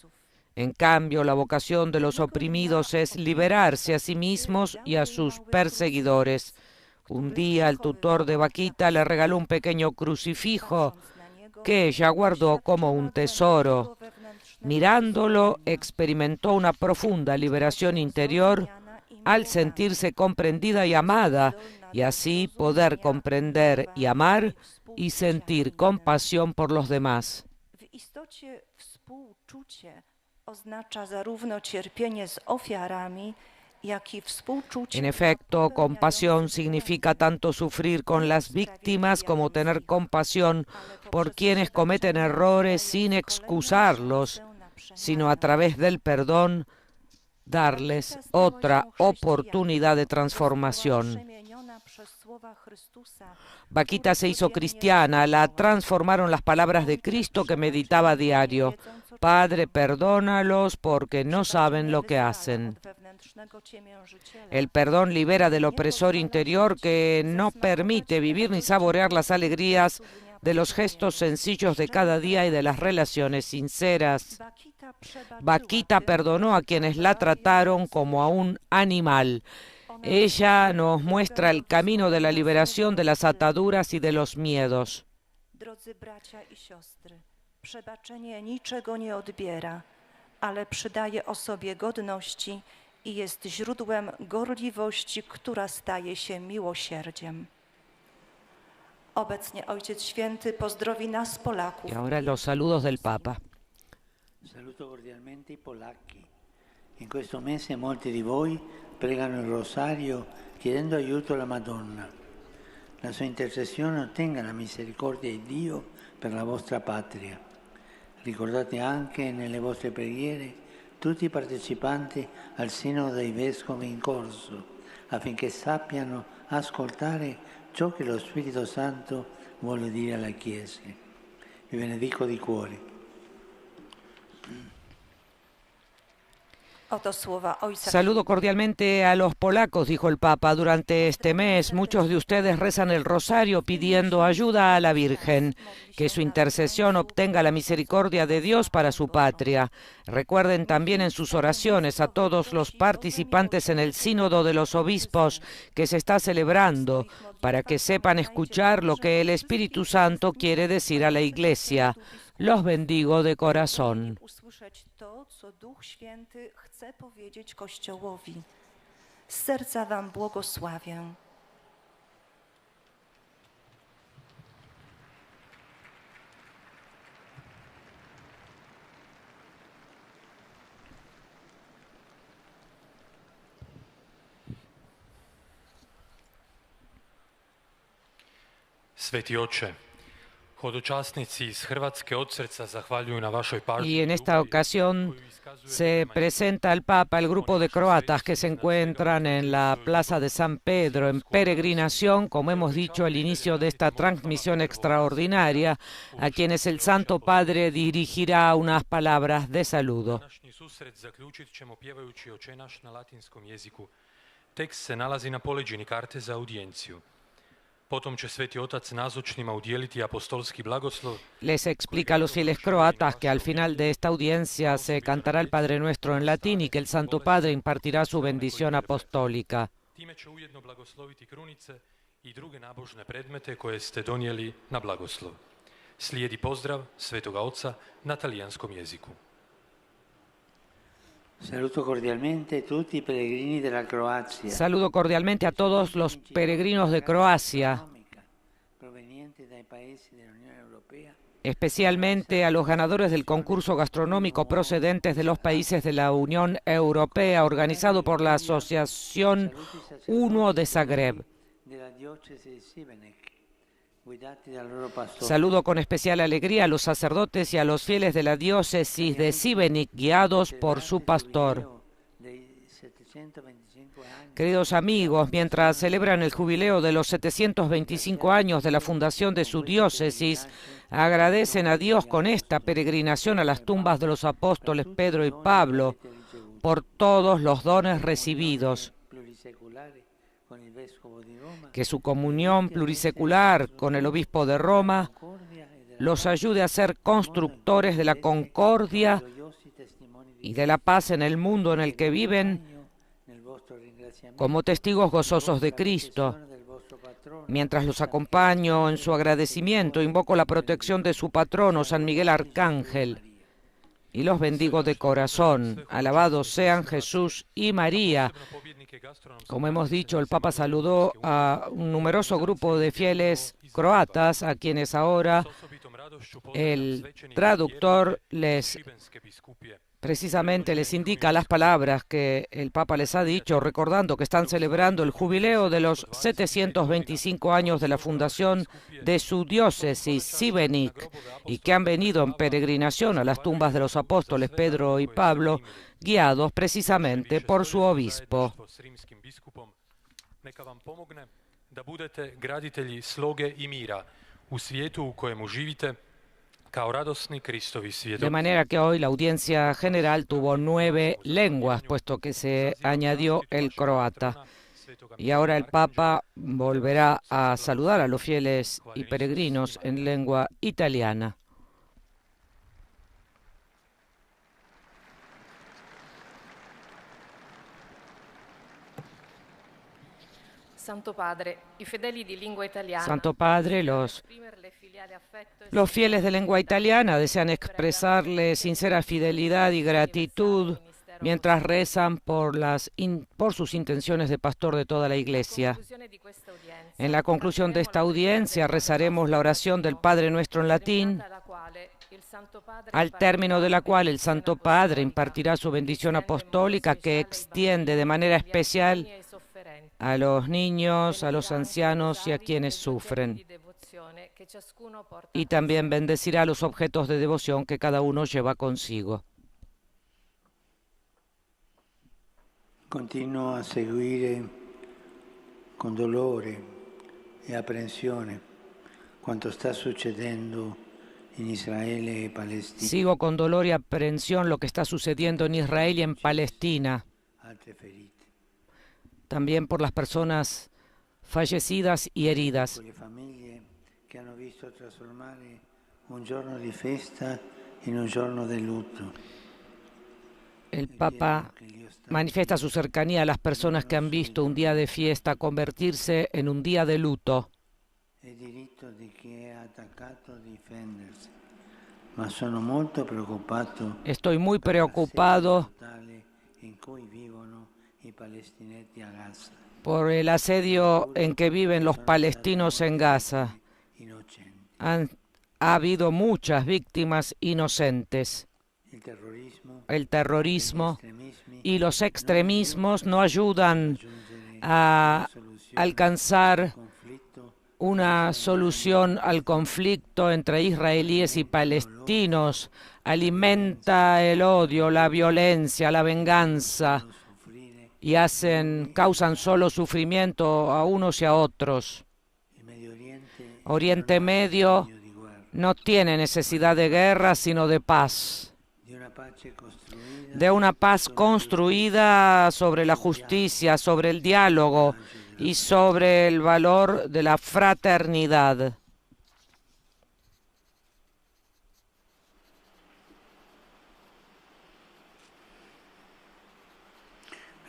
En cambio, la vocación de los oprimidos es liberarse a sí mismos y a sus perseguidores. Un día el tutor de Vaquita le regaló un pequeño crucifijo que ella guardó como un tesoro. Mirándolo, experimentó una profunda liberación interior al sentirse comprendida y amada, y así poder comprender y amar y sentir compasión por los demás. W istocie współczucie oznacza zarówno cierpienie z ofiarami, jak i współczucie. En efecto, compasión significa tanto sufrir con las víctimas como tener compasión por quienes cometen errores sin excusarlos, sino a través del perdón darles otra oportunidad de transformación. Vaquita se hizo cristiana, la transformaron las palabras de Cristo que meditaba a diario. Padre, perdónalos porque no saben lo que hacen. El perdón libera del opresor interior que no permite vivir ni saborear las alegrías de los gestos sencillos de cada día y de las relaciones sinceras. Vaquita perdonó a quienes la trataron como a un animal. Ella nos muestra el camino de la liberación de las ataduras y de los miedos. Drodzy bracia i siostry, przebaczenie niczego nie odbiera, ale przydaje osobie godności i jest źródłem gorliwości, która staje się miłosierdziem. Obecnie Ojciec Święty pozdrowi nas Polaków. Y ahora los saludos del Papa. Saluto cordialmente i polacchi. In questo mese molti di voi pregano il rosario chiedendo aiuto alla Madonna. La sua intercessione ottenga la misericordia di Dio per la vostra patria. Ricordate anche nelle vostre preghiere tutti i partecipanti al Sinodo dei Vescovi in corso, affinché sappiano ascoltare ciò che lo Spirito Santo vuole dire alla Chiesa. Vi benedico di cuore. Saludo cordialmente a los polacos, dijo el Papa. Durante este mes muchos de ustedes rezan el rosario pidiendo ayuda a la Virgen, que su intercesión obtenga la misericordia de Dios para su patria. Recuerden también en sus oraciones a todos los participantes en el Sínodo de los Obispos que se está celebrando, para que sepan escuchar lo que el Espíritu Santo quiere decir a la Iglesia. Los bendigo de corazón. To, co Duch Święty chce powiedzieć Kościołowi. Z serca wam błogosławię. Sveti Oče, hodočasnici iz Hrvatske od srca zahvaljuju na vašoj pažnji. Y en esta ocasión se presenta al Papa el grupo de croatas que se encuentran en la Plaza de San Pedro en peregrinación, como hemos dicho al inicio de esta transmisión extraordinaria, a quienes el Santo Padre dirigirá unas palabras de saludo. Današnji susret zaključit ćemo pjevajući Oče naš na latinskom jeziku. Tekst se nalazi na poleđini karte za audijenciju. Potom će Sveti Otac nazočnima udijeliti apostolski blagoslov. Les explica a los fieles croatas que al final de esta audiencia se cantará el Padre Nuestro en latín y que el Santo Padre impartirá su bendición apostólica. Time će ujedno blagosloviti krunice i druge nabožne predmete koje ste donijeli na blagoslov. Slijedi pozdrav Svetoga Oca na talijanskom jeziku. Saluto cordialmente tutti i pellegrini della Croazia. Saludo cordialmente a todos los peregrinos de Croacia, provenienti dai paesi dell'Unione Europea, especialmente a los ganadores del concurso gastronómico procedentes de los países de la Unión Europea, organizado por la Asociación 1 de Zagreb. della diocesi di Šibenik, guidati dal loro pastore. Saludo con especial alegría a los sacerdotes y a los fieles de la diócesis de Šibenik, guiados por su pastor. Dei 725 anni Queridos amigos, mientras celebran el jubileo de los 725 años de la fundación de su diócesis, agradecen a Dios con esta peregrinación a las tumbas de los apóstoles Pedro y Pablo por todos los dones recibidos. plurisecolari con il vescovo di Roma, Que su comunión plurisecular con el obispo de Roma los ayude a ser constructores de la concordia orgogliosi testimoni di y de la paz en el mundo en el que viven, nel vostro ringraziamento como testigos gozosos de Cristo. del vostro patrono. Mientras los acompaño en su agradecimiento, invoco la protección de su patrono, San Miguel Arcángel, y los bendigo de corazón. Alabados sean Jesús y María. Como hemos dicho, el Papa saludó a un numeroso grupo de fieles croatas, a quienes ahora el traductor precisamente les indica las palabras que el Papa les ha dicho, recordando que están celebrando el jubileo de los 725 años de la fundación de su diócesis, Šibenik, y que han venido en peregrinación a las tumbas de los apóstoles Pedro y Pablo, guiados precisamente por su obispo. Da budete graditelji sloge i mira u svijetu u kojemu živite kao radosni Kristovi svjedoci. De manera que hoy la audiencia general tuvo 9 lenguas, puesto que se añadió el croata. Y ahora el Papa volverá a saludar a los fieles y peregrinos en lengua italiana. Santo Padre, i fedeli di lingua italiana. Santo Padre, los fieles de lengua italiana desean expresarle sincera fidelidad y gratitud mientras rezan por sus intenciones de pastor de toda la Iglesia. En la conclusión de esta audiencia rezaremos la oración del Padre Nuestro en latín, al término de la cual el Santo Padre impartirá su bendición apostólica que extiende de manera especial a los niños, a los ancianos y a quienes sufren. Y también bendecirá los objetos de devoción que cada uno lleva consigo. Continuo a seguire con dolore e apprensione quanto sta succedendo in Israele e Palestina. Sigo con dolor y aprensión lo que está sucediendo en Israel y en Palestina. También por las personas fallecidas y heridas. Por le famiglie che hanno visto trasformare un giorno di festa in un giorno di lutto. El Papa manifiesta su cercanía a las personas que han visto un día de fiesta convertirse en un día de luto. È diritto di chi è attaccato a difendersi, ma sono molto preoccupato. Estoy muy preocupado in cui vivono i palestinesi a Gaza. Por el asedio en que viven los palestinos en Gaza. Ha habido muchas víctimas inocentes. El terrorismo y los extremismos no ayudan a alcanzar una solución al conflicto entre israelíes y palestinos. Alimenta el odio, la violencia, la venganza y causan solo sufrimiento a unos y a otros. Oriente Medio no tiene necesidad de guerra, sino de paz. De una paz construida sobre la justicia, sobre el diálogo y sobre el valor de la fraternidad.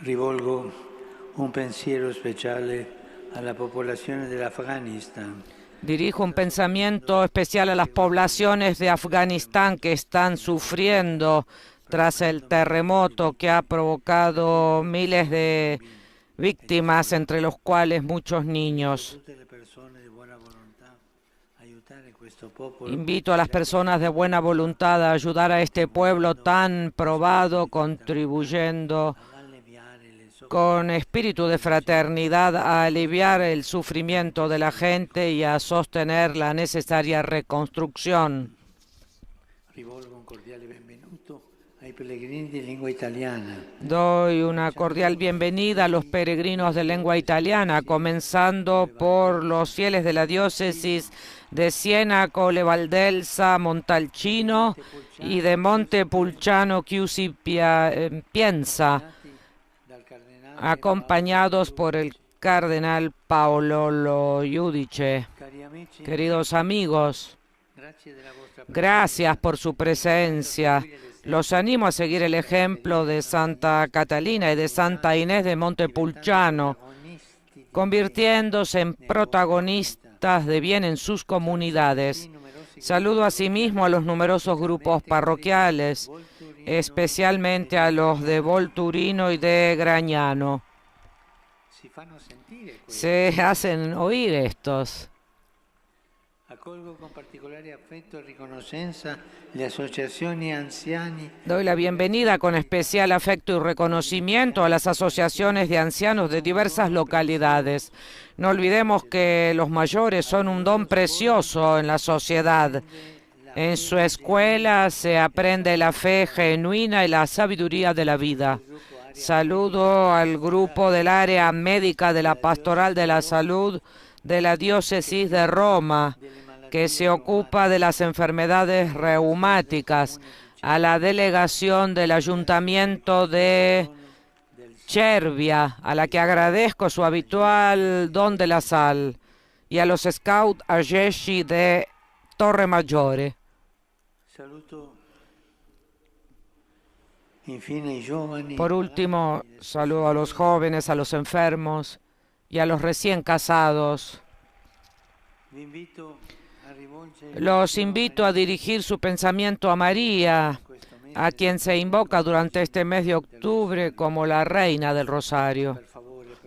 Rivolgo un pensiero speciale alla popolazione dell'Afghanistan. Dirijo un pensamiento especial a las poblaciones de Afganistán que están sufriendo tras el terremoto que ha provocado miles de víctimas, entre los cuales muchos niños. Invito a las personas de buena voluntad a ayudar a este pueblo tan probado, contribuyendo con espíritu de fraternidad a aliviar el sufrimiento de la gente y a sostener la necesaria reconstrucción. Doy una cordial bienvenida a los peregrinos de lengua italiana, comenzando por los fieles de la diócesis de Siena, Colle Valdelsa, Montalcino y de Montepulciano, Chiusi Pienza, acompañados por el cardenal Paolo Lo Giudice. Queridos amigos, gracias por su presencia. Los animo a seguir el ejemplo de Santa Catalina y de Santa Inés de Montepulciano, convirtiéndose en protagonistas de bien en sus comunidades. Saludo asimismo a los numerosos grupos parroquiales especialmente a los de Volturino y de Gragnano. Se hacen oír estos. Doy la bienvenida con especial afecto y reconocimiento a las asociaciones de ancianos de diversas localidades. No olvidemos que los mayores son un don precioso en la sociedad. En su escuela se aprende la fe genuina y la sabiduría de la vida. Saludo al grupo del área médica de la Pastoral de la Salud de la Diócesis de Roma, que se ocupa de las enfermedades reumáticas, a la delegación del Ayuntamiento de Cervia, a la que agradezco su habitual don de la sal, y a los Scout Agesci de Torre Maggiore. Por último, saludo a los jóvenes, a los enfermos y a los recién casados. Los invito a dirigir su pensamiento a María, a quien se invoca durante este mes de octubre como la Reina del Rosario.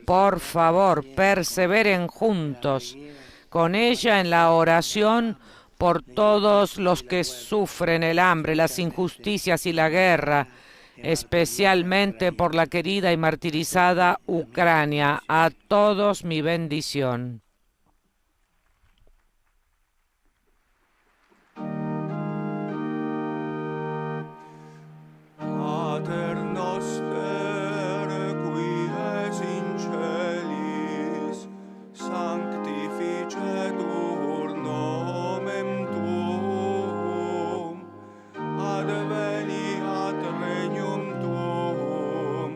Por favor, perseveren juntos con ella en la oración por todos los que sufren el hambre, las injusticias y la guerra, especialmente por la querida y martirizada Ucrania. A todos mi bendición. Pater noster, qui es in celis, sanctificetur nomen tuum, adveniat regnum tuum,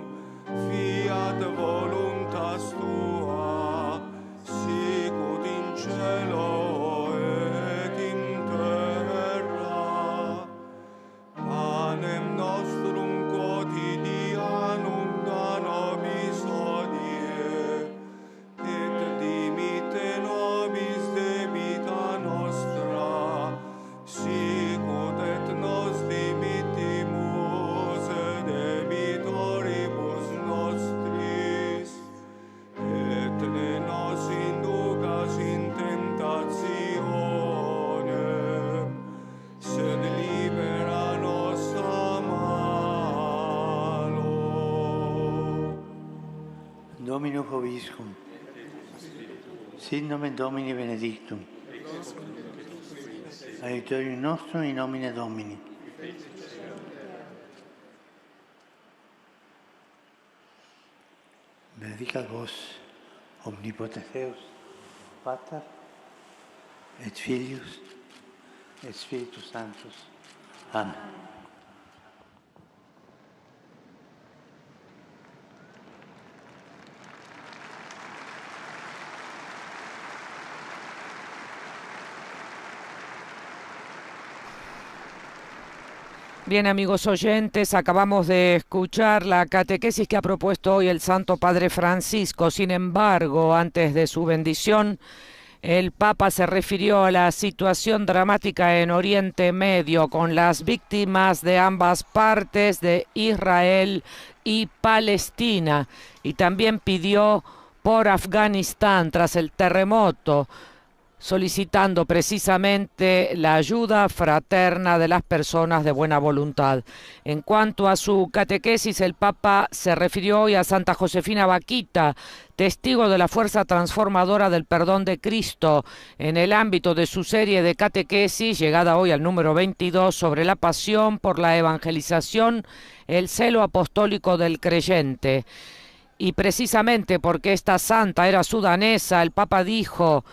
fiat voluntas tua, sicut in cielo et in terra. Panem nostrum quotidianum da nobis hodie, et dimitte nobis debita nostra, sicut et nos dimittimus debitoribus nostris, et ne nos inducas in tentationem, sed libera nos a malo. Domino Vobiscum, sit nomen Domini benedictum, aiutorium nostrum in nomine Domini. Benedicat vos, omnipotens Deus, Pater, et Filius, et Spiritus Sanctus. Amén. Bien, amigos oyentes, acabamos de escuchar la catequesis que ha propuesto hoy el Santo Padre Francisco. Sin embargo, antes de su bendición, el Papa se refirió a la situación dramática en Oriente Medio, con las víctimas de ambas partes, de Israel y Palestina, y también pidió por Afganistán tras el terremoto, solicitando precisamente la ayuda fraterna de las personas de buena voluntad. En cuanto a su catequesis, el Papa se refirió hoy a Santa Josefina Bakhita, testigo de la fuerza transformadora del perdón de Cristo, en el ámbito de su serie de catequesis, llegada hoy al número 22, sobre la pasión por la evangelización, el celo apostólico del creyente. Y precisamente porque esta santa era sudanesa, el Papa dijo: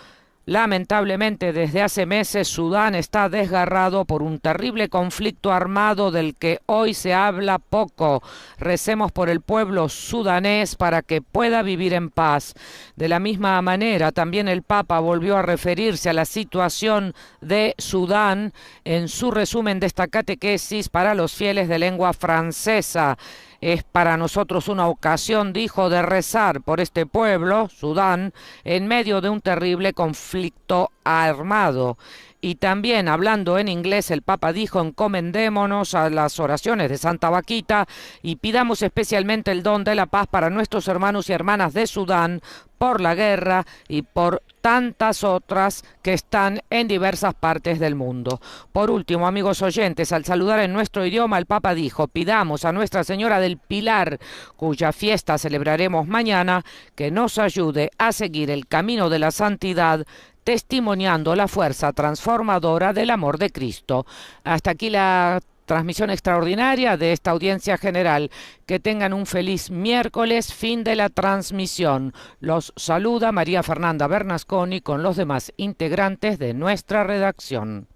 lamentablemente, desde hace meses Sudán está desgarrado por un terrible conflicto armado del que hoy se habla poco. Recemos por el pueblo sudanés para que pueda vivir en paz. De la misma manera, también el Papa volvió a referirse a la situación de Sudán en su resumen de esta catequesis para los fieles de lengua francesa. Es para nosotros una ocasión, dijo, de rezar por este pueblo, Sudán, en medio de un terrible conflicto armado. Y también hablando en inglés, el Papa dijo: encomendémonos a las oraciones de Santa Vaquita y pidamos especialmente el don de la paz para nuestros hermanos y hermanas de Sudán, por la guerra y por tantas otras que están en diversas partes del mundo. Por último, amigos oyentes, al saludar en nuestro idioma, el Papa dijo: pidamos a Nuestra Señora del Pilar, cuya fiesta celebraremos mañana, que nos ayude a seguir el camino de la santidad, testimoniando la fuerza transformadora del amor de Cristo. Hasta aquí la transmisión extraordinaria de esta audiencia general. Que tengan un feliz miércoles, fin de la transmisión. Los saluda María Fernanda Bernasconi con los demás integrantes de nuestra redacción.